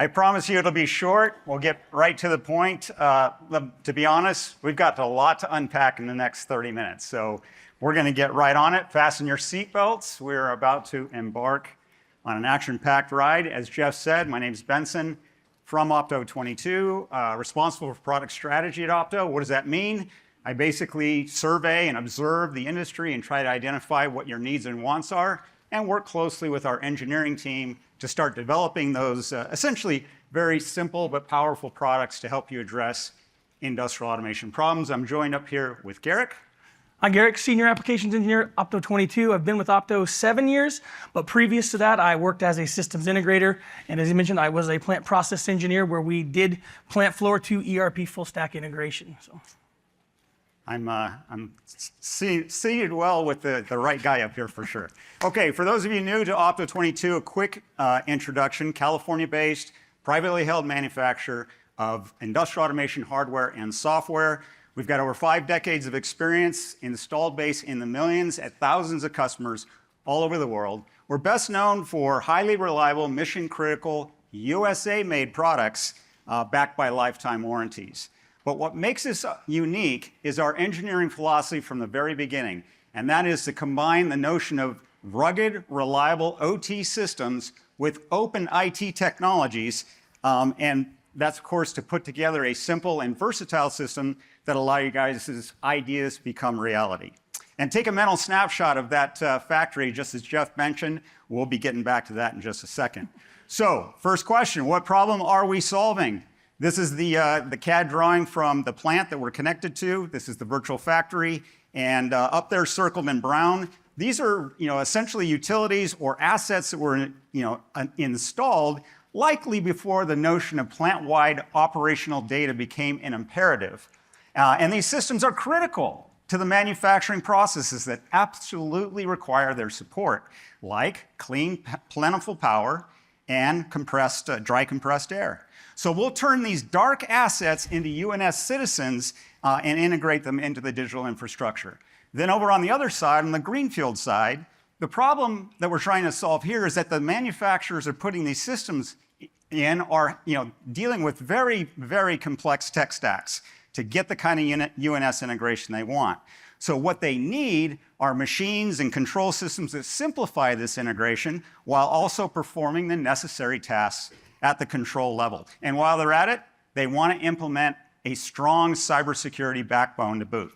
I promise you it'll be short. We'll get right to the point. To be honest, we've got a lot to unpack in the next 30 minutes. So we're going to get right on it. Fasten your seatbelts. We're about to embark on an action-packed ride. As Jeff said, my name is Benson from Opto 22, responsible for product strategy at Opto. What does that mean? I basically survey and observe the industry and try to identify what your needs and wants are and work closely with our engineering team to start developing those essentially very simple but powerful products to help you address industrial automation problems. I'm joined up here with Garrick. Hi, Garrick, Senior Applications Engineer, Opto 22. I've been with Opto 7 years, but previous to that, I worked as a systems integrator. And as you mentioned, I was a plant process engineer where we did plant floor to ERP full stack integration. So I'm seated well with the right guy up here for sure. Okay, for those of you new to Opto 22, a quick introduction. California-based, privately held manufacturer of industrial automation hardware and software. We've got over 5 decades of experience, installed base in the millions at thousands of customers all over the world. We're best known for highly reliable, mission-critical, U.S.A.-made products backed by lifetime warranties. But what makes us unique is our engineering philosophy from the very beginning, and that is to combine the notion of rugged, reliable OT systems with open IT technologies, and that's, of course, to put together a simple and versatile system that allow you guys' ideas to become reality. And take a mental snapshot of that factory, just as Jeff mentioned. We'll be getting back to that in just a second. So, first question, what problem are we solving? This is the CAD drawing from the plant that we're connected to. This is the virtual factory, and up there circled in brown, these are essentially utilities or assets that were installed likely before the notion of plant-wide operational data became an imperative. And these systems are critical to the manufacturing processes that absolutely require their support, like clean, plentiful power and dry compressed air. So we'll turn these dark assets into UNS citizens and integrate them into the digital infrastructure. Then over on the other side, on the greenfield side, the problem that we're trying to solve here is that the manufacturers are putting these systems in are dealing with very, very complex tech stacks to get the kind of UNS integration they want. So what they need are machines and control systems that simplify this integration while also performing the necessary tasks at the control level. And while they're at it, they want to implement a strong cybersecurity backbone to boot.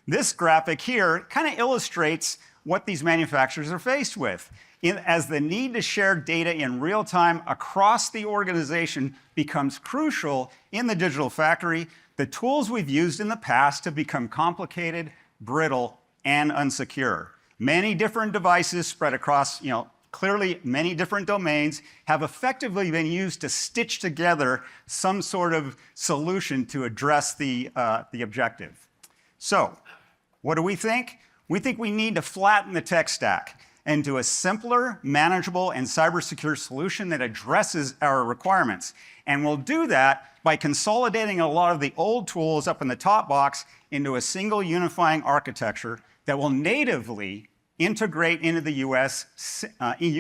This graphic here kind of illustrates what these manufacturers are faced with. As the need to share data in real time across the organization becomes crucial in the digital factory, the tools we've used in the past have become complicated, brittle, and unsecure. Many different devices spread across, clearly many different domains have effectively been used to stitch together some sort of solution to address the objective. So, what do we think? We think we need to flatten the tech stack into a simpler, manageable, and cyber-secure solution that addresses our requirements. And we'll do that by consolidating a lot of the old tools up in the top box into a single unifying architecture that will natively integrate into the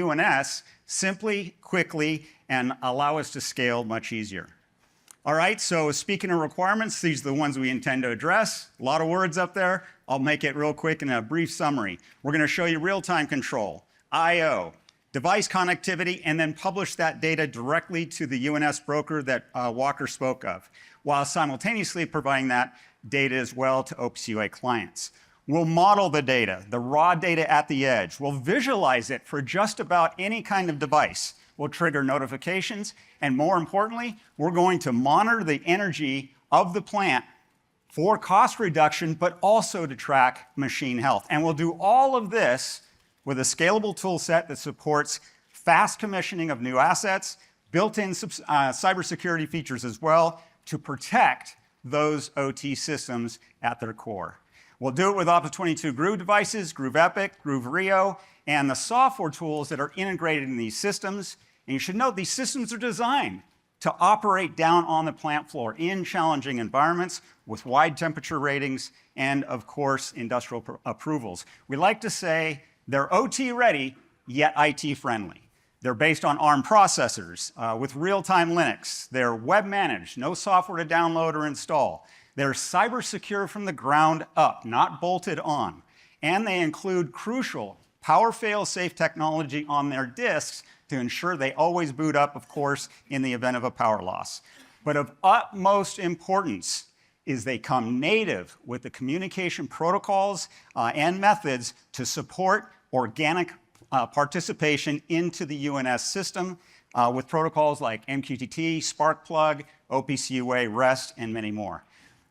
UNS simply, quickly, and allow us to scale much easier. All right, so speaking of requirements, these are the ones we intend to address. A lot of words up there. I'll make it real quick in a brief summary. We're going to show you real-time control, I/O, device connectivity, and then publish that data directly to the UNS broker that Walker spoke of, while simultaneously providing that data as well to Opus UA clients. We'll model the data, the raw data at the edge. We'll visualize it for just about any kind of device. We'll trigger notifications, and more importantly, we're going to monitor the energy of the plant for cost reduction, but also to track machine health. And we'll do all of this with a scalable tool set that supports fast commissioning of new assets, built-in cybersecurity features as well to protect those OT systems at their core. We'll do it with Opto 22 Groov devices, Groov Epic, Groov RIO, and the software tools that are integrated in these systems. And you should note these systems are designed to operate down on the plant floor in challenging environments with wide temperature ratings and, of course, industrial approvals. We like to say they're OT ready, yet IT friendly. They're based on ARM processors with real-time Linux. They're web-managed, no software to download or install. They're cyber-secure from the ground up, not bolted on. And they include crucial power fail-safe technology on their disks to ensure they always boot up, of course, in the event of a power loss. But of utmost importance is they come native with the communication protocols and methods to support organic participation into the UNS system with protocols like MQTT, Sparkplug, OPC UA, REST, and many more.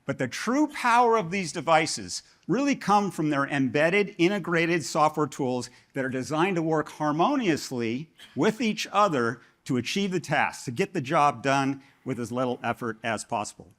But the true power of these devices really come from their embedded, integrated software tools that are designed to work harmoniously with each other to achieve the task, to get the job done with as little effort as possible.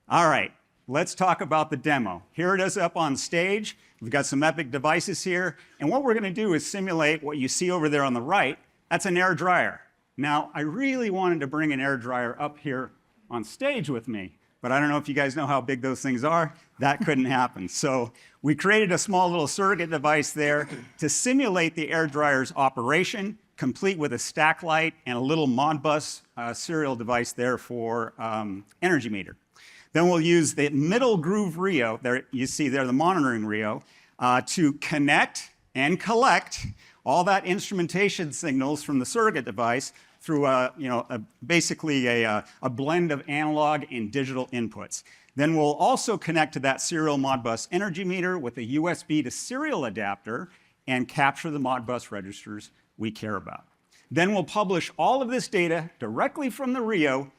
All right, let's talk about the demo. Here it is up on stage. We've got some Epic devices here, and what we're gonna do is simulate what you see over there on the right. That's an air dryer. Now, I really wanted to bring an air dryer up here on stage with me, but I don't know if you guys know how big those things are. That couldn't happen. So we created a small little surrogate device there to simulate the air dryer's operation, complete with a stack light and a little Modbus serial device there for energy meter. Then we'll use the middle Groov RIO, there you see there the monitoring RIO, to connect and collect all that instrumentation signals from the surrogate device through basically a blend of analog and digital inputs. Then we'll also connect to that serial Modbus energy meter with a USB to serial adapter and capture the Modbus registers we care about. Then we'll publish all of this data directly from the RIO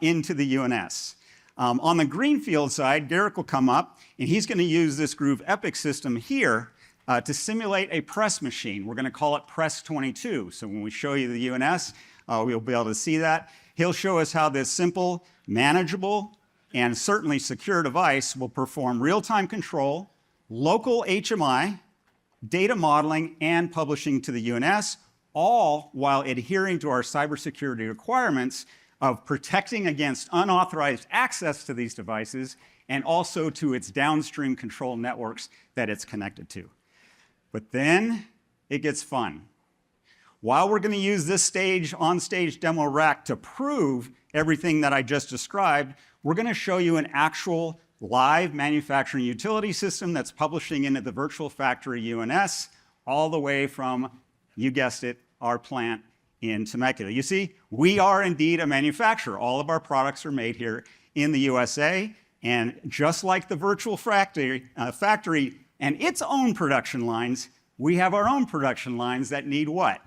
into the UNS. On the greenfield side, Garrick will come up and he's going to use this Groov Epic system here to simulate a press machine. We're going to call it Press 22. So when we show you the UNS, we'll be able to see that. He'll show us how this simple, manageable, and certainly secure device will perform real-time control, local HMI, data modeling, and publishing to the UNS, all while adhering to our cybersecurity requirements of protecting against unauthorized access to these devices and also to its downstream control networks that it's connected to. But then it gets fun. While we're going to use this on-stage demo rack to prove everything that I just described, we're going to show you an actual live manufacturing utility system that's publishing into the virtual factory UNS all the way from, you guessed it, our plant in Temecula. You see, we are indeed a manufacturer. All of our products are made here in the USA, and just like the virtual factory and its own production lines, we have our own production lines that need what?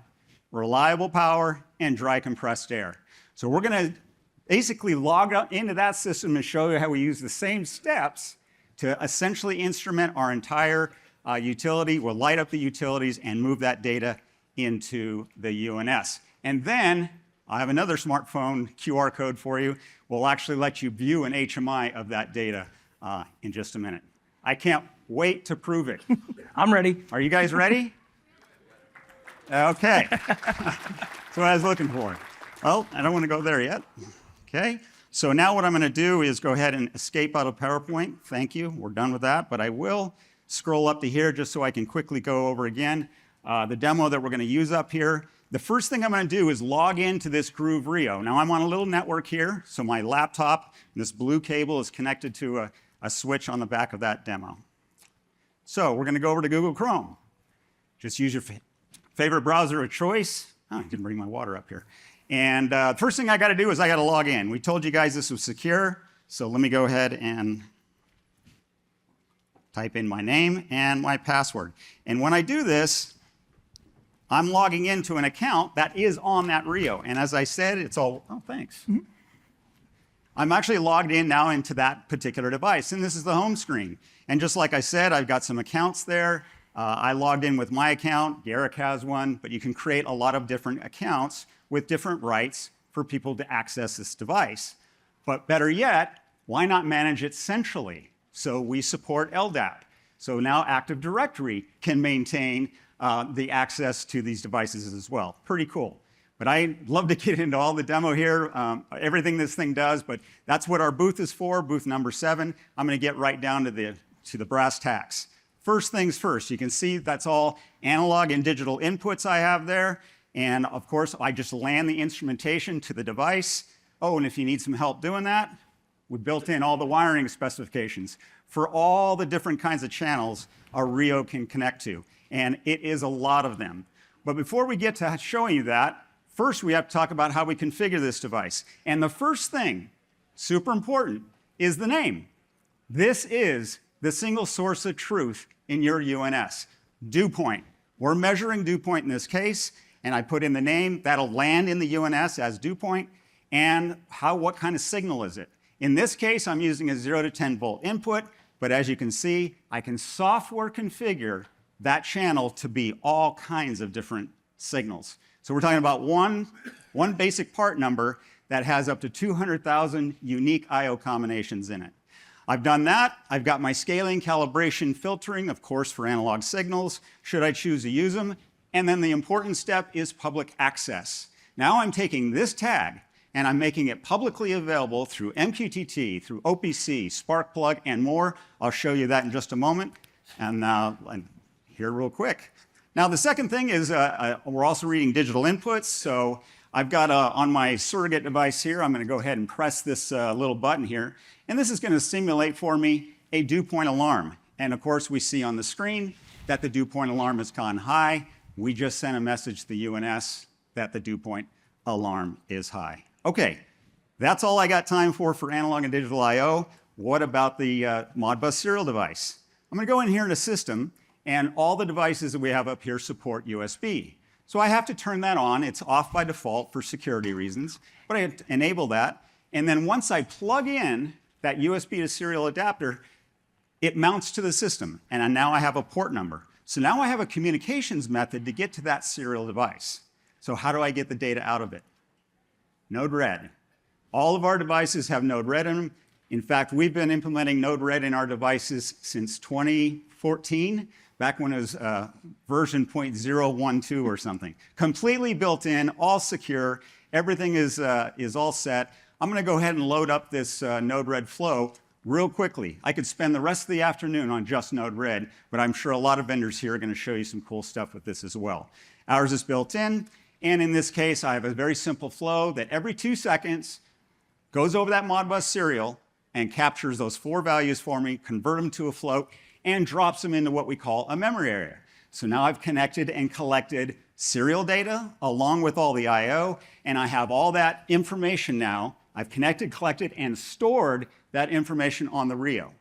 Reliable power and dry compressed air. So we're going to basically log into that system and show you how we use the same steps to essentially instrument our entire utility. We'll light up the utilities and move that data into the UNS. And then I have another smartphone QR code for you. We'll actually let you view an HMI of that data in just a minute. I can't wait to prove it. I'm ready. Are you guys ready? Okay. That's what I was looking for. Well, I don't want to go there yet. Okay. So now what I'm going to do is go ahead and escape out of PowerPoint. Thank you. We're done with that. But I will scroll up to here just so I can quickly go over again the demo that we're going to use up here. The first thing I'm going to do is log into this Groov RIO. Now I'm on a little network here, so my laptop, this blue cable is connected to a switch on the back of that demo. So we're going to go over to Google Chrome. Just use your favorite browser of choice. Oh, I didn't bring my water up here. And the first thing I got to do is I got to log in. We told you guys this was secure, so let me go ahead and type in my name and my password. And when I do this, I'm logging into an account that is on that RIO. And as I said, it's all, oh, thanks. Mm-hmm. I'm actually logged in now into that particular device. And this is the home screen. And just like I said, I've got some accounts there. I logged in with my account. Garrick has one. But you can create a lot of different accounts with different rights for people to access this device. But better yet, why not manage it centrally? So we support LDAP. So now Active Directory can maintain the access to these devices as well. Pretty cool. But I'd love to get into all the demo here, everything this thing does, but that's what our booth is for, booth number 7. I'm going to get right down to the brass tacks. First things first, you can see that's all analog and digital inputs I have there. And of course, I just land the instrumentation to the device. Oh, and if you need some help doing that, we built in all the wiring specifications for all the different kinds of channels our RIO can connect to. And it is a lot of them. But before we get to showing you that, first we have to talk about how we configure this device. And the first thing, super important, is the name. This is the single source of truth in your UNS. Dew point. We're measuring dew point in this case, and I put in the name. That'll land in the UNS as dew point, and what kind of signal is it? In this case, I'm using a 0 to 10 volt input, but as you can see, I can software configure that channel to be all kinds of different signals. So we're talking about one basic part number that has up to 200,000 unique I/O combinations in it. I've done that. I've got my scaling, calibration, filtering, of course, for analog signals, should I choose to use them. And then the important step is public access. Now I'm taking this tag and I'm making it publicly available through MQTT, through OPC, Sparkplug, and more. I'll show you that in just a moment. And here real quick. Now the second thing is we're also reading digital inputs. So I've got on my surrogate device here, I'm going to go ahead and press this little button here. And this is going to simulate for me a dew point alarm. And of course, we see on the screen that the dew point alarm has gone high. We just sent a message to the UNS that the dew point alarm is high. Okay, that's all I got time for analog and digital I/O. What about the Modbus serial device? I'm going to go in here in a system, and all the devices that we have up here support USB. So I have to turn that on. It's off by default for security reasons, but I have to enable that. And then once I plug in that USB to serial adapter, it mounts to the system, and now I have a port number. So now I have a communications method to get to that serial device. So how do I get the data out of it? Node-RED. All of our devices have Node-RED in them. In fact, we've been implementing Node-RED in our devices since 2014, back when it was version 0.012 or something. Completely built in, all secure, everything is all set. I'm going to go ahead and load up this Node-RED flow real quickly. I could spend the rest of the afternoon on just Node-RED, but I'm sure a lot of vendors here are going to show you some cool stuff with this as well. Ours is built in. And in this case, I have a very simple flow that every 2 seconds goes over that Modbus serial and captures those 4 values for me, convert them to a float, and drops them into what we call a memory area. So now I've connected and collected serial data along with all the I/O, and I have all that information now. I've connected, collected, and stored that information on the RIO.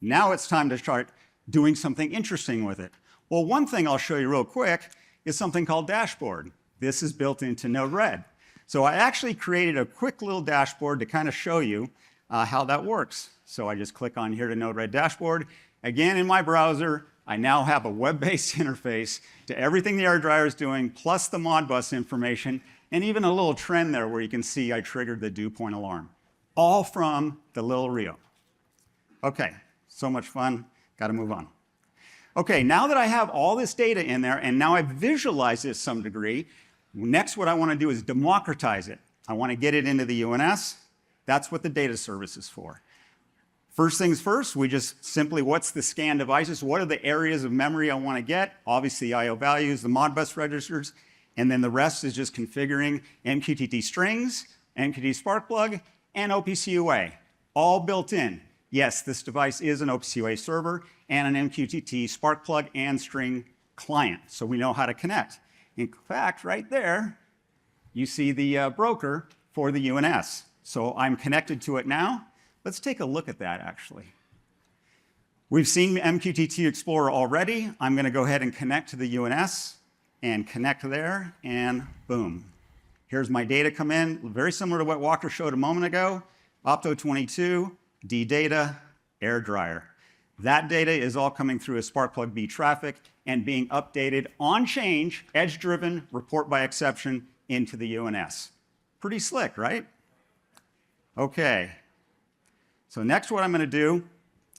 Now it's time to start doing something interesting with it. Well, one thing I'll show you real quick is something called dashboard. This is built into Node-RED. So I actually created a quick little dashboard to kind of show you how that works. So I just click on here to Node-RED dashboard. Again, in my browser, I now have a web-based interface to everything the air dryer is doing, plus the Modbus information, and even a little trend there where you can see I triggered the dew point alarm. All from the little RIO. Okay, so much fun. Got to move on. Okay, now that I have all this data in there, and now I've visualized it to some degree, next what I want to do is democratize it. I want to get it into the UNS. That's what the data service is for. First things first, we just simply, what's the scan devices? What are the areas of memory I want to get? Obviously, I/O values, the Modbus registers, and then the rest is just configuring MQTT strings, MQTT Sparkplug, and OPC UA, all built in. Yes, this device is an OPC UA server and an MQTT Sparkplug and string client, so we know how to connect. In fact, right there, you see the broker for the UNS. So I'm connected to it now. Let's take a look at that, actually. We've seen MQTT Explorer already. I'm going to go ahead and connect to the UNS and connect there, and boom. Here's my data come in, very similar to what Walker showed a moment ago. Opto 22, D data, air dryer. That data is all coming through a Sparkplug B traffic and being updated on change, edge-driven, report by exception into the UNS. Pretty slick, right? Okay. So next what I'm going to do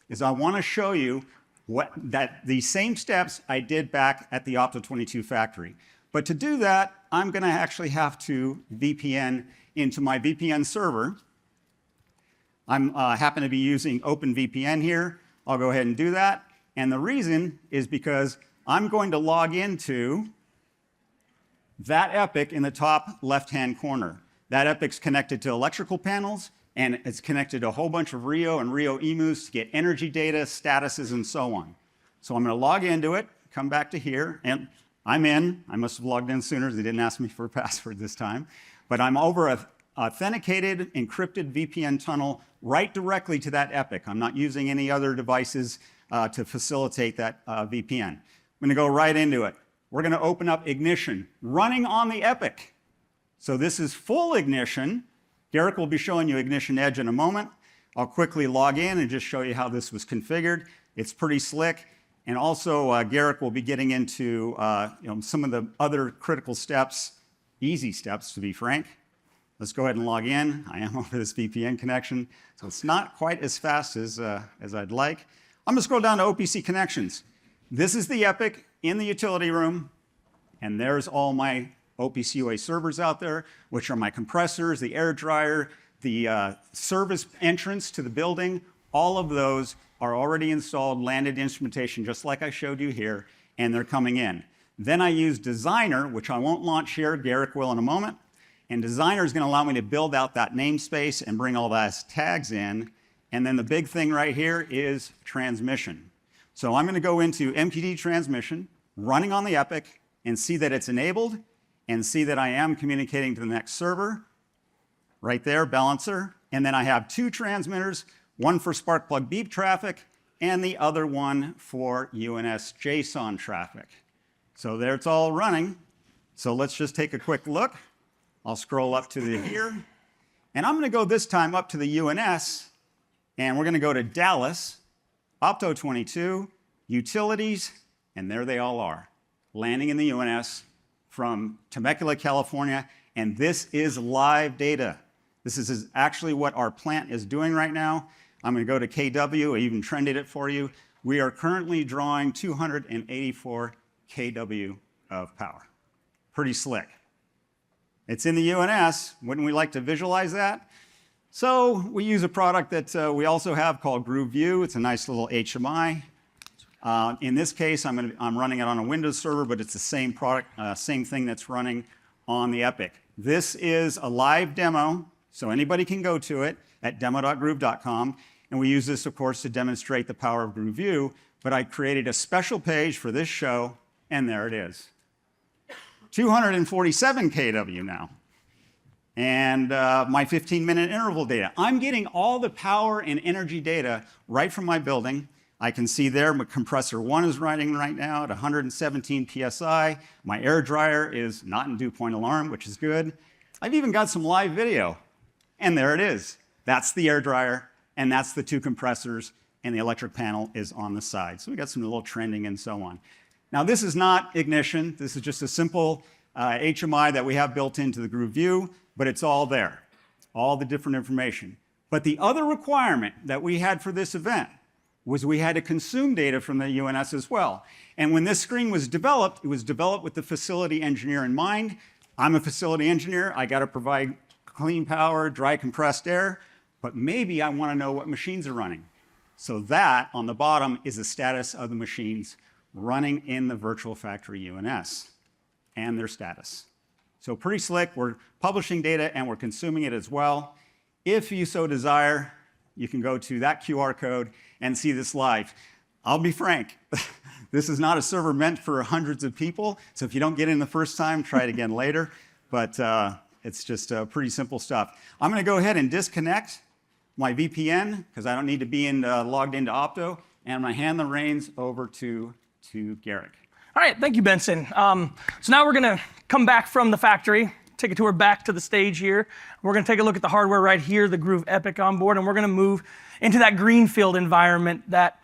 is I want to show you the same steps I did back at the Opto 22 factory. But to do that, I'm going to actually have to VPN into my VPN server. I happen to be using OpenVPN here. I'll go ahead and do that. And the reason is because I'm going to log into that Epic in the top left-hand corner. That Epic's connected to electrical panels, and it's connected to a whole bunch of RIO and RIO emus to get energy data, statuses, and so on. So I'm going to log into it, come back to here, and I'm in. I must have logged in sooner. They didn't ask me for a password this time. But I'm over an authenticated, encrypted VPN tunnel right directly to that Epic. I'm not using any other devices to facilitate that VPN. I'm going to go right into it. We're going to open up ignition running on the Epic. So this is full ignition. Garrick will be showing you Ignition Edge in a moment. I'll quickly log in and just show you how this was configured. It's pretty slick. And also, Garrick will be getting into some of the other critical steps, easy steps to be frank. Let's go ahead and log in. I am over this VPN connection, so it's not quite as fast as I'd like. I'm going to scroll down to OPC connections. This is the Epic in the utility room, and there's all my OPC UA servers out there, which are my compressors, the air dryer, the service entrance to the building. All of those are already installed, landed instrumentation, just like I showed you here, and they're coming in. Then I use Designer, which I won't launch here. Garrick will in a moment. And Designer is going to allow me to build out that namespace and bring all those tags in. And then the big thing right here is transmission. So I'm going to go into MQD transmission, running on the Epic, and see that it's enabled, and see that I am communicating to the next server. Right there, balancer. And then I have two transmitters, one for spark plug beep traffic, and the other one for UNS JSON traffic. So there it's all running. So let's just take a quick look. I'll scroll up to the here. And I'm going to go this time up to the UNS, and we're going to go to Dallas, Opto 22, utilities, and there they all are, landing in the UNS from Temecula, California. And this is live data. This is actually what our plant is doing right now. I'm going to go to KW. I even trended it for you. We are currently drawing 284 kW of power. Pretty slick. It's in the UNS. Wouldn't we like to visualize that? So we use a product that we also have called Groov RIO. It's a nice little HMI. In this case, I'm running it on a Windows server, but it's the same product, same thing that's running on the Epic. This is a live demo, so anybody can go to it at demo.groov.com. And we use this, of course, to demonstrate the power of Groov RIO. But I created a special page for this show, and there it is. 247 kW now. And my 15-minute interval data. I'm getting all the power and energy data right from my building. I can see there my compressor 1 is running right now at 117 PSI. My air dryer is not in dew point alarm, which is good. I've even got some live video. And there it is. That's the air dryer, and that's the two compressors, and the electric panel is on the side. So we got some little trending and so on. Now this is not ignition. This is just a simple HMI that we have built into the Groov RIO, but it's all there, all the different information. But the other requirement that we had for this event was we had to consume data from the UNS as well. And when this screen was developed, it was developed with the facility engineer in mind. I'm a facility engineer. I got to provide clean power, dry compressed air, but maybe I want to know what machines are running. So that on the bottom is the status of the machines running in the virtual factory UNS and their status. So pretty slick. We're publishing data and we're consuming it as well. If you so desire, you can go to that QR code and see this live. I'll be frank, this is not a server meant for hundreds of people. So if you don't get in the first time, try it again later. But it's just pretty simple stuff. I'm going to go ahead and disconnect my VPN because I don't need to be logged into Opto. And I'm going to hand the reins over to Garrick. All right, thank you, Benson. So now we're gonna come back from the factory, take a tour back to the stage here. We're gonna take a look at the hardware right here, the Groov Epic on board, and we're gonna move into that greenfield environment, that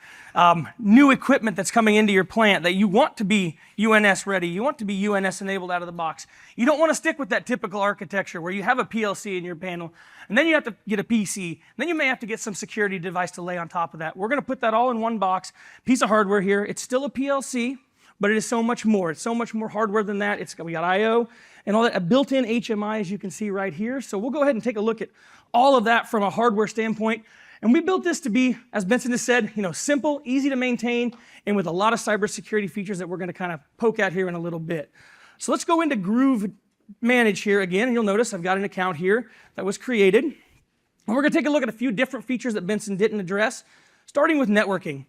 new equipment that's coming into your plant that you want to be UNS ready, you want to be UNS enabled out of the box. You don't wanna stick with that typical architecture where you have a PLC in your panel, and then you have to get a PC, then you may have to get some security device to lay on top of that. We're gonna put that all in one box, piece of hardware here. It's still a PLC, but it is so much more. It's so much more hardware than that. We got I/O and all that, a built-in HMI, as you can see right here. So we'll go ahead and take a look at all of that from a hardware standpoint. And we built this to be, as Benson has said, simple, easy to maintain, and with a lot of cybersecurity features that we're going to kind of poke at here in a little bit. So let's go into Groov Manage here again, and you'll notice I've got an account here that was created. And we're going to take a look at a few different features that Benson didn't address, starting with networking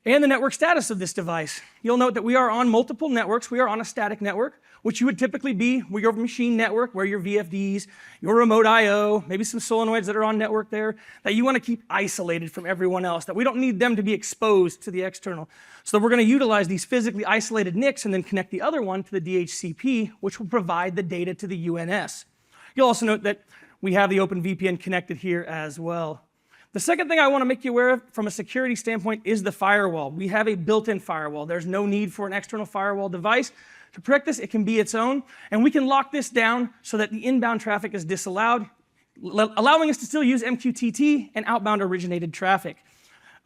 and the network status of this device. You'll note that we are on multiple networks. We are on a static network, which you would typically be where your machine network, where your VFDs, your remote I/O, maybe some solenoids that are on network there, that you want to keep isolated from everyone else, that we don't need them to be exposed to the external. So we're going to utilize these physically isolated NICs and then connect the other one to the DHCP, which will provide the data to the UNS. You'll also note that we have the OpenVPN connected here as well. The second thing I want to make you aware of from a security standpoint is the firewall. We have a built-in firewall. There's no need for an external firewall device to protect this. It can be its own, and we can lock this down so that the inbound traffic is disallowed, allowing us to still use MQTT and outbound originated traffic.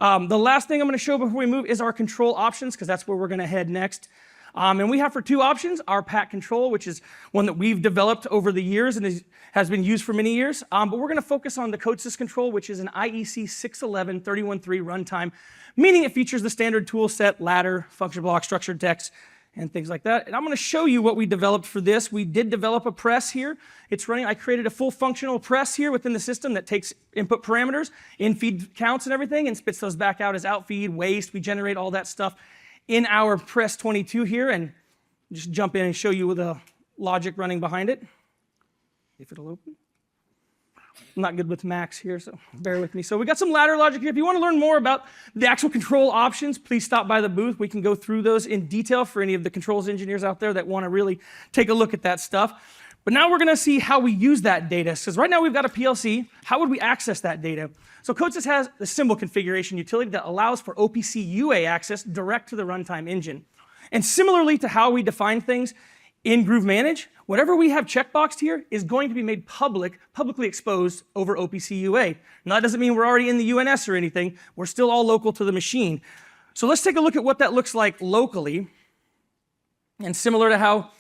The last thing I'm going to show before we move is our control options, because that's where we're going to head next. And we have for two options, our PAT control, which is one that we've developed over the years and has been used for many years. But we're going to focus on the CodeSys control, which is an IEC 611.31.3 runtime, meaning it features the standard tool set, ladder, function block, structured text, and things like that. And I'm going to show you what we developed for this. We did develop a press here. It's running. I created a full functional press here within the system that takes input parameters, in-feed counts and everything, and spits those back out as out-feed, waste. We generate all that stuff in our Press 22 here, and just jump in and show you the logic running behind it, if it'll open. I'm not good with Macs here, so bear with me. So we got some ladder logic here. If you want to learn more about the actual control options, please stop by the booth. We can go through those in detail for any of the controls engineers out there that want to really take a look at that stuff. But now we're going to see how we use that data. Because right now we've got a PLC. How would we access that data? So CodeSys has the symbol configuration utility that allows for OPC UA access direct to the runtime engine. And similarly to how we define things in Groov Manage, whatever we have checkboxed here is going to be made publicly exposed over OPC UA. Now that doesn't mean we're already in the UNS or anything. We're still all local to the machine. So let's take a look at what that looks like locally. And similar to how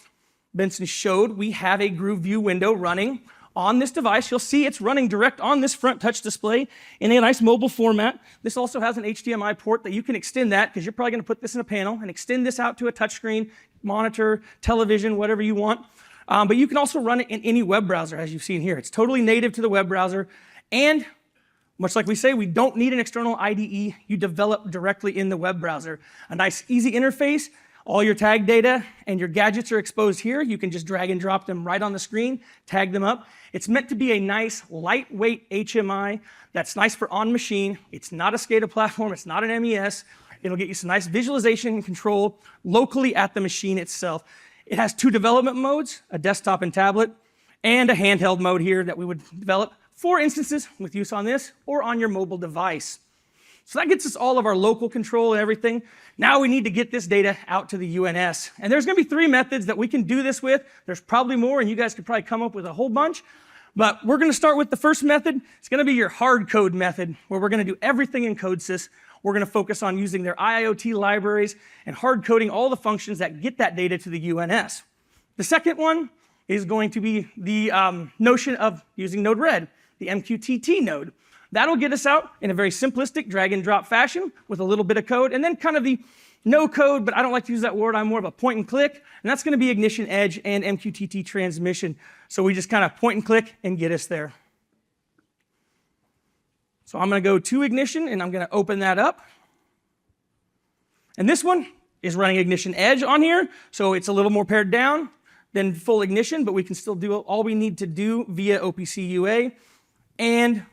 Benson showed, we have a Groov View window running on this device. You'll see it's running direct on this front touch display in a nice mobile format. This also has an HDMI port that you can extend that, because you're probably going to put this in a panel, and extend this out to a touchscreen, monitor, television, whatever you want. But you can also run it in any web browser, as you've seen here. It's totally native to the web browser. And much like we say, we don't need an external IDE. You develop directly in the web browser. A nice, easy interface. All your tag data and your gadgets are exposed here. You can just drag and drop them right on the screen, tag them up. It's meant to be a nice, lightweight HMI that's nice for on-machine. It's not a SCADA platform. It's not an MES. It'll get you some nice visualization and control locally at the machine itself. It has two development modes, a desktop and tablet, and a handheld mode here that we would develop for instances with use on this or on your mobile device. So that gets us all of our local control and everything. Now we need to get this data out to the UNS. And there's going to be three methods that we can do this with. There's probably more, and you guys could probably come up with a whole bunch. But we're going to start with the first method. It's going to be your hard code method, where we're going to do everything in CodeSys. We're going to focus on using their IIoT libraries and hard coding all the functions that get that data to the UNS. The second one is going to be the notion of using Node-RED, the MQTT node. That'll get us out in a very simplistic drag and drop fashion with a little bit of code, and then kind of the no code, but I don't like to use that word. I'm more of a point and click, and that's going to be Ignition Edge and MQTT transmission. So we just kind of point and click and get us there. So I'm going to go to Ignition, and I'm going to open that up. And this one is running Ignition Edge on here, so it's a little more pared down than full Ignition, but we can still do all we need to do via OPC UA and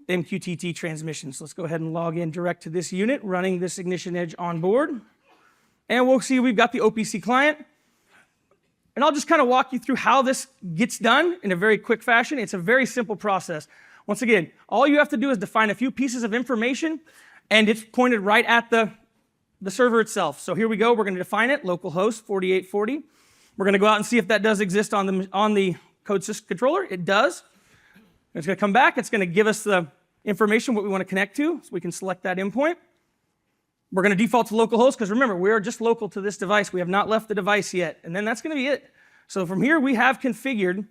MQTT transmission. So let's go ahead and log in direct to this unit running this Ignition Edge on board. And we'll see we've got the OPC client. And I'll just kind of walk you through how this gets done in a very quick fashion. It's a very simple process. Once again, all you have to do is define a few pieces of information, and it's pointed right at the server itself. So here we go. We're going to define it, localhost 4840. We're going to go out and see if that does exist on the CodeSys controller. It does. It's going to come back. It's going to give us the information, what we want to connect to, so we can select that endpoint. We're going to default to localhost, because remember, we are just local to this device. We have not left the device yet, and then that's going to be it. So from here, we have configured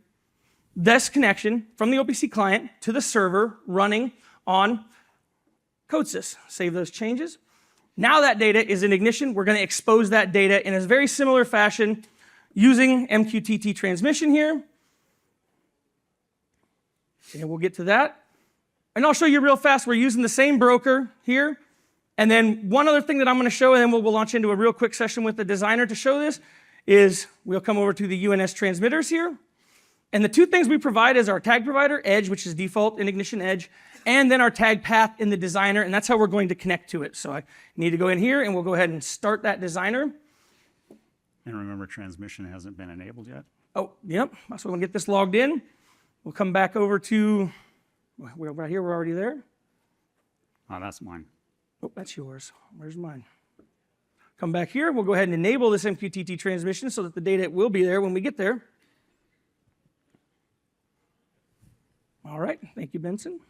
this connection from the OPC client to the server running on CodeSys. Save those changes. Now that data is in ignition. We're going to expose that data in a very similar fashion using MQTT transmission here. And we'll get to that. And I'll show you real fast. We're using the same broker here. And then one other thing that I'm going to show, and then we'll launch into a real quick session with the designer to show this, is we'll come over to the UNS transmitters here. And the two things we provide is our tag provider, Edge, which is default in Ignition Edge, and then our tag path in the designer, and that's how we're going to connect to it. So I need to go in here, and we'll go ahead and start that designer. And remember, transmission hasn't been enabled yet. Oh, yep. So we'll get this logged in. We'll come back over to, we're right here, we're already there. Oh, that's mine. Oh, that's yours. Where's mine? Come back here. We'll go ahead and enable this MQTT transmission so that the data will be there when we get there. All right. Thank you, Benson.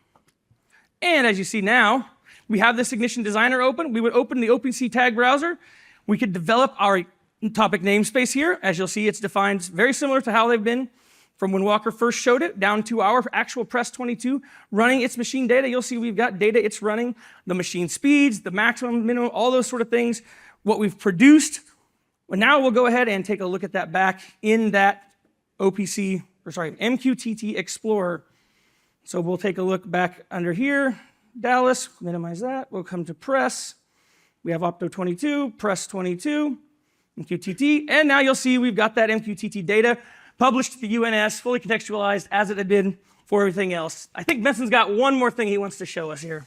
And as you see now, we have this Ignition Designer open. We would open the OpenC tag browser. We could develop our topic namespace here. As you'll see, it's defined very similar to how they've been from when Walker first showed it down to our actual Press 22 running its machine data. You'll see we've got data it's running, the machine speeds, the maximum, minimum, all those sort of things, what we've produced. Well, now we'll go ahead and take a look at that back in that MQTT Explorer. So we'll take a look back under here, Dallas, minimize that. We'll come to Press. We have Opto 22, Press 22, MQTT, and now you'll see we've got that MQTT data published to the UNS, fully contextualized as it had been for everything else. I think Benson's got one more thing he wants to show us here.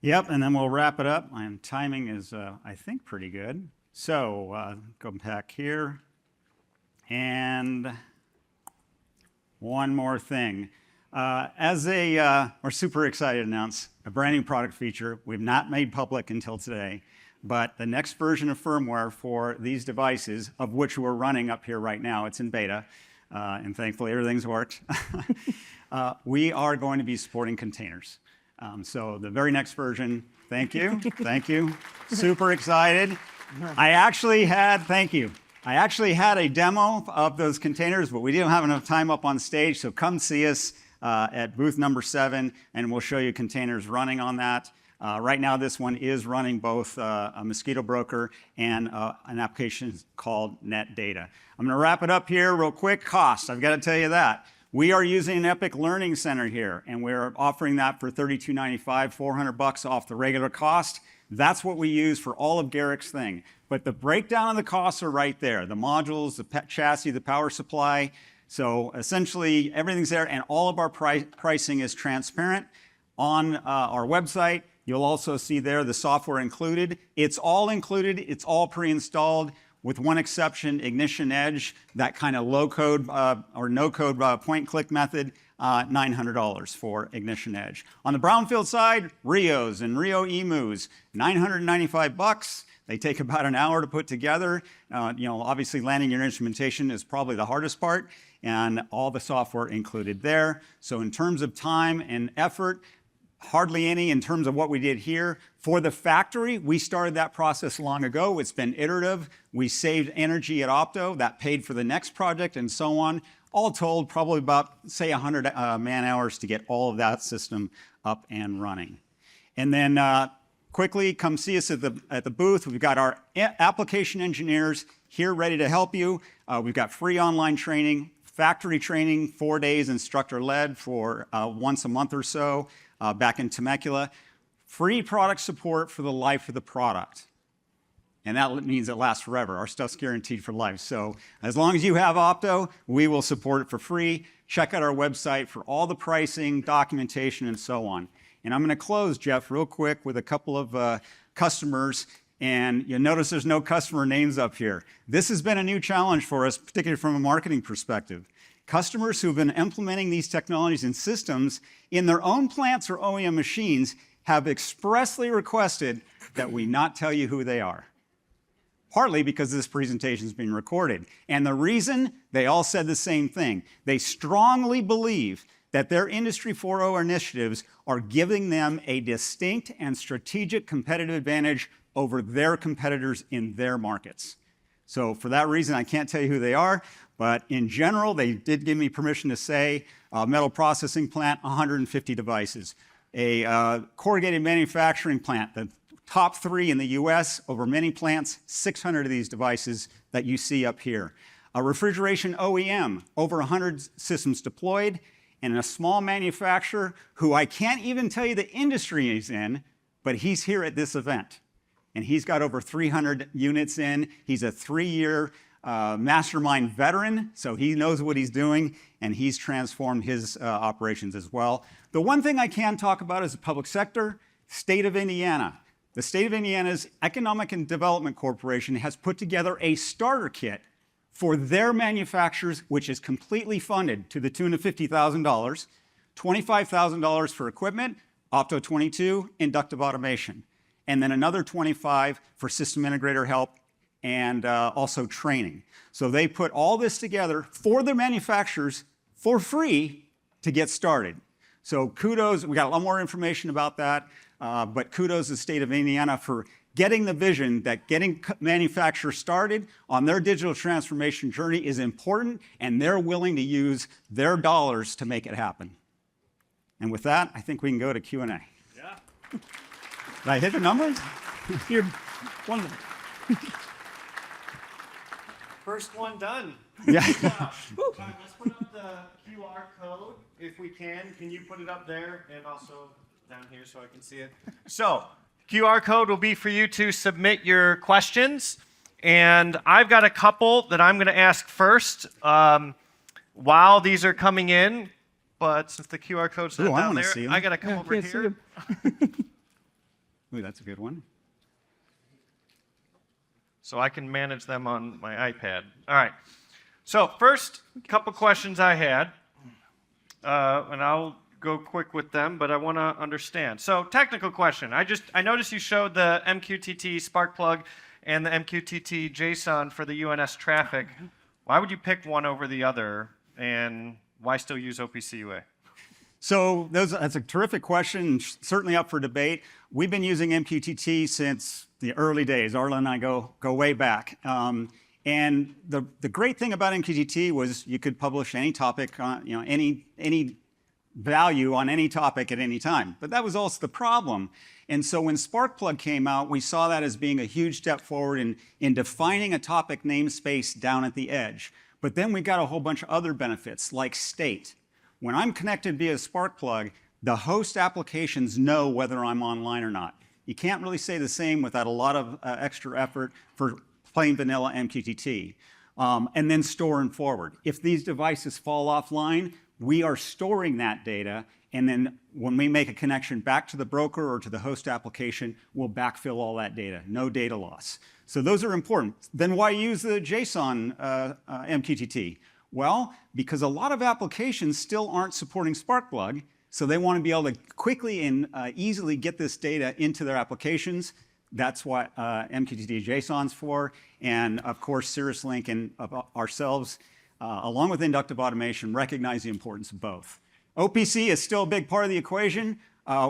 Yep, and then we'll wrap it up. My timing is, I think, pretty good. So go back here. And one more thing. We're super excited to announce a brand new product feature we've not made public until today, but the next version of firmware for these devices, of which we're running up here right now, it's in beta, and thankfully everything's worked. We are going to be supporting containers. So the very next version, thank you, thank you, super excited. I actually had a demo of those containers, but we didn't have enough time up on stage, so come see us at booth number 7, and we'll show you containers running on that. Right now, this one is running both a Mosquito broker and an application called NetData. I'm going to wrap it up here real quick. Cost, I've got to tell you that. We are using an Epic Learning Center here, and we're offering that for $32.95, $400 off the regular cost. That's what we use for all of Garrick's thing. But the breakdown of the costs are right there. The modules, the chassis, the power supply. So essentially, everything's there, and all of our pricing is transparent on our website. You'll also see there the software included. It's all included. It's all pre-installed, with one exception, Ignition Edge, that kind of low-code or no-code point-click method, $900 for Ignition Edge. On the brownfield side, RIOs and RIO emus, $995. They take about an hour to put together. Obviously landing your instrumentation is probably the hardest part, and all the software included there. So in terms of time and effort, hardly any in terms of what we did here. For the factory, we started that process long ago. It's been iterative. We saved energy at Opto. That paid for the next project and so on. All told, probably about, say, 100 man-hours to get all of that system up and running. And then quickly, come see us at the booth. We've got our application engineers here ready to help you. We've got free online training, factory training, 4 days instructor-led for once a month or so back in Temecula. Free product support for the life of the product. And that means it lasts forever. Our stuff's guaranteed for life. So as long as you have Opto, we will support it for free. Check out our website for all the pricing, documentation, and so on. And I'm going to close, Jeff, real quick with a couple of customers. And you'll notice there's no customer names up here. This has been a new challenge for us, particularly from a marketing perspective. Customers who've been implementing these technologies and systems in their own plants or OEM machines have expressly requested that we not tell you who they are. Partly because this presentation is being recorded. And the reason, they all said the same thing. They strongly believe that their Industry 4.0 initiatives are giving them a distinct and strategic competitive advantage over their competitors in their markets. So for that reason, I can't tell you who they are, but in general, they did give me permission to say metal processing plant, 150 devices. A corrugated manufacturing plant, the top 3 in the U.S. over many plants, 600 of these devices that you see up here. A refrigeration OEM, over 100 systems deployed, and a small manufacturer who I can't even tell you the industry he's in, but he's here at this event. And he's got over 300 units in. He's a 3-year mastermind veteran, so he knows what he's doing, and he's transformed his operations as well. The one thing I can talk about is the public sector, state of Indiana. The state of Indiana's Economic and Development Corporation has put together a starter kit for their manufacturers, which is completely funded to the tune of $50,000, $25,000 for equipment, Opto 22, inductive automation, and then another $25,000 for system integrator help and also training. So they put all this together for the manufacturers for free to get started. So kudos, we got a lot more information about that, but kudos to the state of Indiana for getting the vision that getting manufacturers started on their digital transformation journey is important, and they're willing to use their dollars to make it happen. And with that, I think we can go to Q&A. Yeah. Did I hit the numbers? You're one of them. First one done. Yeah. Let's put up the QR code if we can. Can you put it up there and also down here so I can see it? So, QR code will be for you to submit your questions. And I've got a couple that I'm going to ask first while these are coming in. But since the QR code's not down there, I got to come over here. Ooh, that's a good one. So I can manage them on my iPad. All right. So first couple questions I had, and I'll go quick with them, but I want to understand. So technical question. I noticed you showed the MQTT spark plug and the MQTT JSON for the UNS traffic. Why would you pick one over the other, and why still use OPC UA? So that's a terrific question, certainly up for debate. We've been using MQTT since the early days. Arla and I go way back. And the great thing about MQTT was you could publish any topic, any value on any topic at any time. But that was also the problem. And so when Sparkplug came out, we saw that as being a huge step forward in defining a topic namespace down at the edge. But then we got a whole bunch of other benefits, like state. When I'm connected via Sparkplug, the host applications know whether I'm online or not. You can't really say the same without a lot of extra effort for plain vanilla MQTT. And then store and forward. If these devices fall offline, we are storing that data, and then when we make a connection back to the broker or to the host application, we'll backfill all that data. No data loss. So those are important. Then why use the JSON MQTT? Well, because a lot of applications still aren't supporting Sparkplug, so they want to be able to quickly and easily get this data into their applications. That's what MQTT JSON's for. And of course, Cirrus Link and ourselves, along with inductive automation, recognize the importance of both. OPC is still a big part of the equation.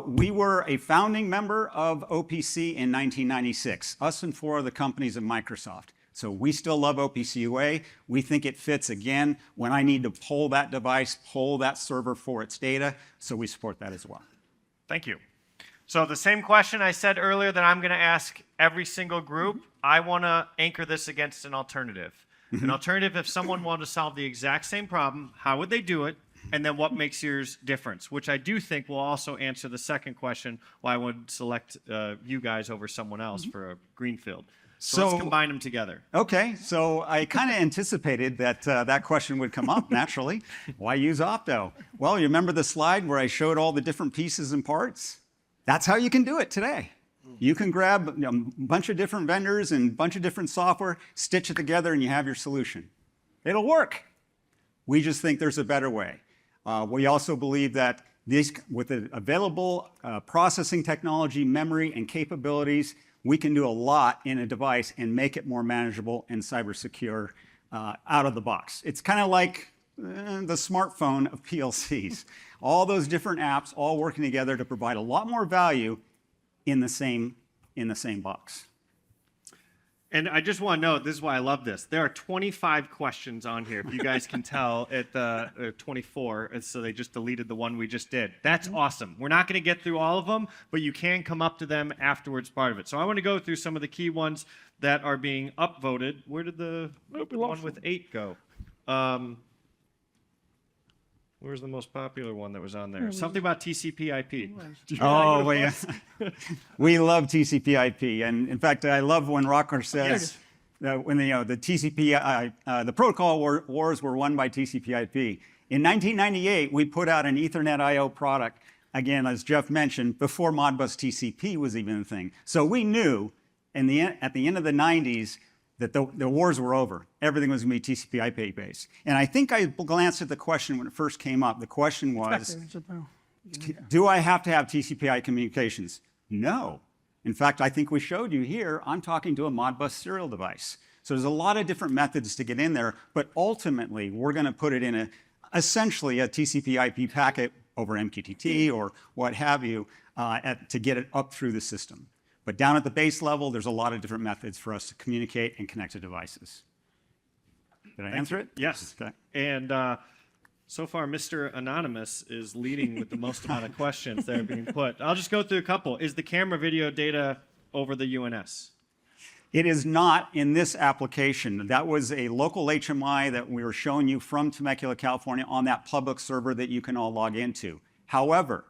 We were a founding member of OPC in 1996, us and 4 other companies at Microsoft. So we still love OPC UA. We think it fits, again, when I need to pull that device, pull that server for its data. So we support that as well. Thank you. So the same question I said earlier that I'm going to ask every single group, I want to anchor this against an alternative. An alternative, if someone wanted to solve the exact same problem, how would they do it? And then what makes yours different? Which I do think will also answer the second question, why I would select you guys over someone else for a greenfield. So let's combine them together. Okay, so I kind of anticipated that that question would come up naturally. Why use Opto? Well, you remember the slide where I showed all the different pieces and parts? That's how you can do it today. You can grab a bunch of different vendors and a bunch of different software, stitch it together, and you have your solution. It'll work. We just think there's a better way. We also believe that with the available processing technology, memory, and capabilities, we can do a lot in a device and make it more manageable and cyber secure out of the box. It's kind of like the smartphone of PLCs. All those different apps all working together to provide a lot more value in the same box. And I just want to note, this is why I love this. There are 25 questions on here, if you guys can tell, at the 24. And so they just deleted the one we just did. That's awesome. We're not going to get through all of them, but you can come up to them afterwards, part of it. So I want to go through some of the key ones that are being upvoted. Where did the one with 8 go? Where's the most popular one that was on there? Something about TCP/IP. Oh, well, yeah. We love TCP/IP, and in fact, I love when Rockwell says that when the TCP, the protocol wars were won by TCP/IP. In 1998, we put out an Ethernet I/O product. Again, as Jeff mentioned, before Modbus TCP was even a thing. So we knew at the end of the 90s that the wars were over. Everything was going to be TCP/IP based. And I think I glanced at the question when it first came up. The question was, do I have to have TCP/IP communications? No. In fact, I think we showed you here, I'm talking to a Modbus serial device. So there's a lot of different methods to get in there, but ultimately, we're going to put it in essentially a TCP/IP packet over MQTT or what have you to get it up through the system. But down at the base level, there's a lot of different methods for us to communicate and connect to devices. Did I answer it? Yes. Okay. And so far, Mr. Anonymous is leading with the most amount of questions that are being put. I'll just go through a couple. Is the camera video data over the UNS? It is not in this application. That was a local HMI that we were showing you from Temecula, California on that public server that you can all log into. However,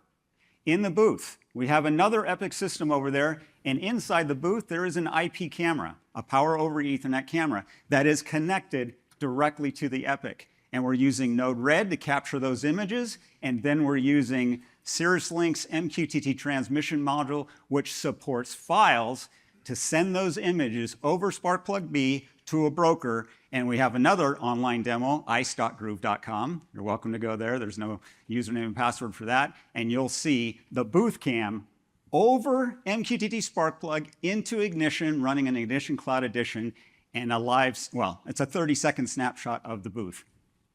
in the booth, we have another Epic system over there, and inside the booth, there is an IP camera, a power over Ethernet camera, that is connected directly to the Epic. And we're using Node-RED to capture those images, and then we're using Cirrus Link's MQTT transmission module, which supports files to send those images over Sparkplug-B to a broker. And we have another online demo, ice.groov.com. You're welcome to go there. There's no username and password for that. And you'll see the booth cam over MQTT Sparkplug into Ignition, running an Ignition Cloud Edition, and a live, well, it's a 30-second snapshot of the booth.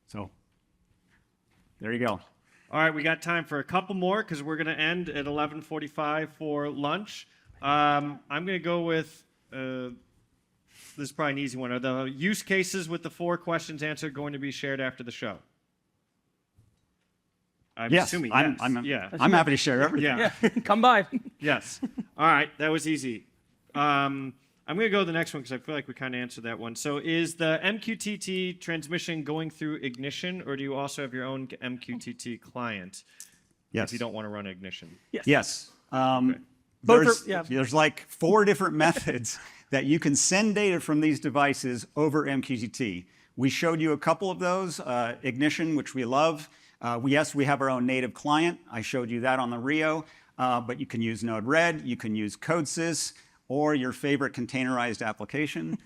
So there you go. All right, we got time for a couple more because we're going to end at 11:45 for lunch. I'm going to go with, this is probably an easy one. Are the use cases with the 4 questions answered going to be shared after the show? I'm assuming yes. I'm happy to share everything. Yeah. Come by. Yes. All right, that was easy. I'm going to go to the next one because I feel like we kind of answered that one. So is the MQTT transmission going through Ignition, or do you also have your own MQTT client? Yes. If you don't want to run Ignition. Yes. Okay. There's like 4 different methods that you can send data from these devices over MQTT. We showed you a couple of those, Ignition, which we love. Yes, we have our own native client. I showed you that on the RIO, but you can use Node-RED, you can use CodeSys, or your favorite containerized application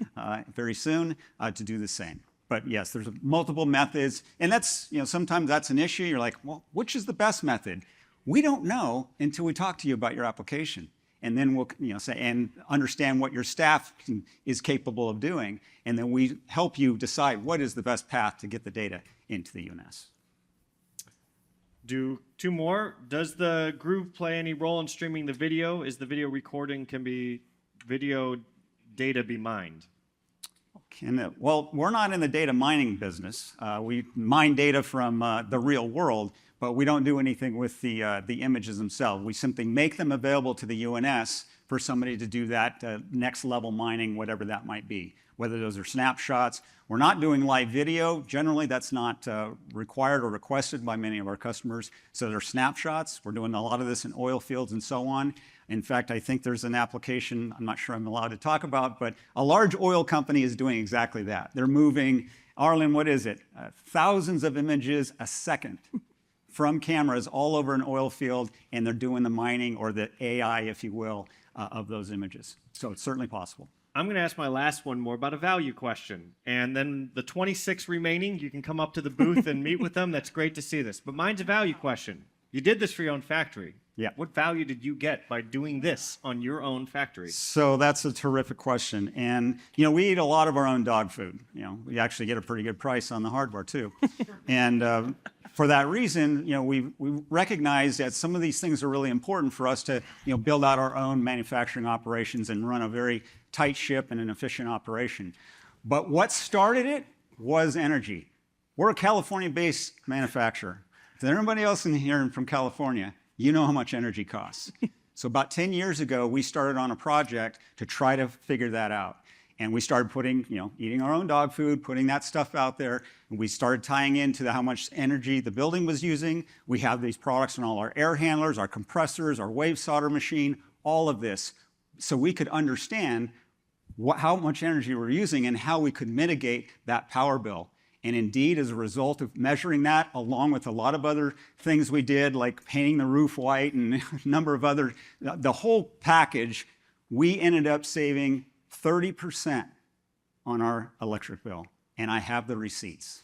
very soon to do the same. But yes, there's multiple methods, and that's, sometimes that's an issue. You're like, well, which is the best method? We don't know until we talk to you about your application. And then we'll say and understand what your staff is capable of doing. And then we help you decide what is the best path to get the data into the UNS. Do 2 more. Does the Groov play any role in streaming the video? Is the video recording, can be video data be mined? Well, we're not in the data mining business. We mine data from the real world, but we don't do anything with the images themselves. We simply make them available to the UNS for somebody to do that next level mining, whatever that might be, whether those are snapshots. We're not doing live video. Generally, that's not required or requested by many of our customers. So they're snapshots. We're doing a lot of this in oil fields and so on. In fact, I think there's an application I'm not sure I'm allowed to talk about, but a large oil company is doing exactly that. They're moving, Arlen, what is it? Thousands of images a second from cameras all over an oil field, and they're doing the mining or the AI, if you will, of those images. So it's certainly possible. I'm going to ask my last one more about a value question. And then the 26 remaining, you can come up to the booth and meet with them. That's great to see this. But mine's a value question. You did this for your own factory. Yeah. What value did you get by doing this on your own factory? So that's a terrific question. And, we eat a lot of our own dog food. We actually get a pretty good price on the hardware, too. And for that reason, we recognize that some of these things are really important for us to, build out our own manufacturing operations and run a very tight ship and an efficient operation. But what started it was energy. We're a California-based manufacturer. If there's anybody else in here from California, you know how much energy costs. So about 10 years ago, we started on a project to try to figure that out. And we started putting, eating our own dog food, putting that stuff out there. And we started tying into how much energy the building was using. We have these products in all our air handlers, our compressors, our wave solder machine, all of this. So we could understand how much energy we're using and how we could mitigate that power bill. And indeed, as a result of measuring that, along with a lot of other things we did, like painting the roof white and a number of other, the whole package, we ended up saving 30% on our electric bill. And I have the receipts.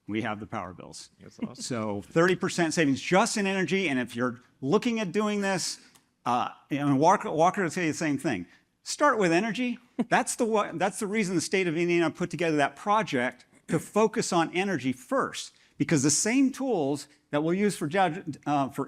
We have the power bills. That's awesome. So 30% savings just in energy. And if you're looking at doing this, and Walker will tell you the same thing. Start with energy. That's the reason the state of Indiana put together that project to focus on energy first, because the same tools that we'll use for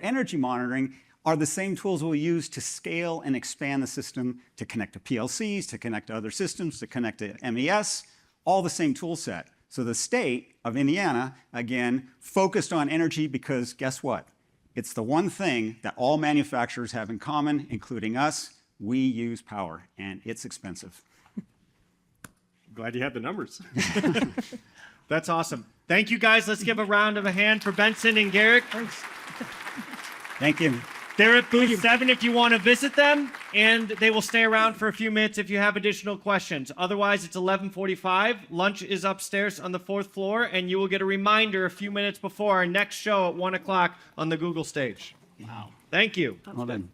energy monitoring are the same tools we'll use to scale and expand the system, to connect to PLCs, to connect to other systems, to connect to MES, all the same tool set. So the state of Indiana, again, focused on energy because guess what? It's the one thing that all manufacturers have in common, including us. We use power, and it's expensive. Glad you had the numbers. That's awesome. Thank you, guys. Let's give a round of a hand for Benson and Garrick. Thanks. Thank you. They're at booth 7 if you want to visit them, and they will stay around for a few minutes if you have additional questions. Otherwise, it's 11:45. Lunch is upstairs on the 4th floor, and you will get a reminder a few minutes before our next show at 1 o'clock on the Google stage. Wow. Thank you. Well done.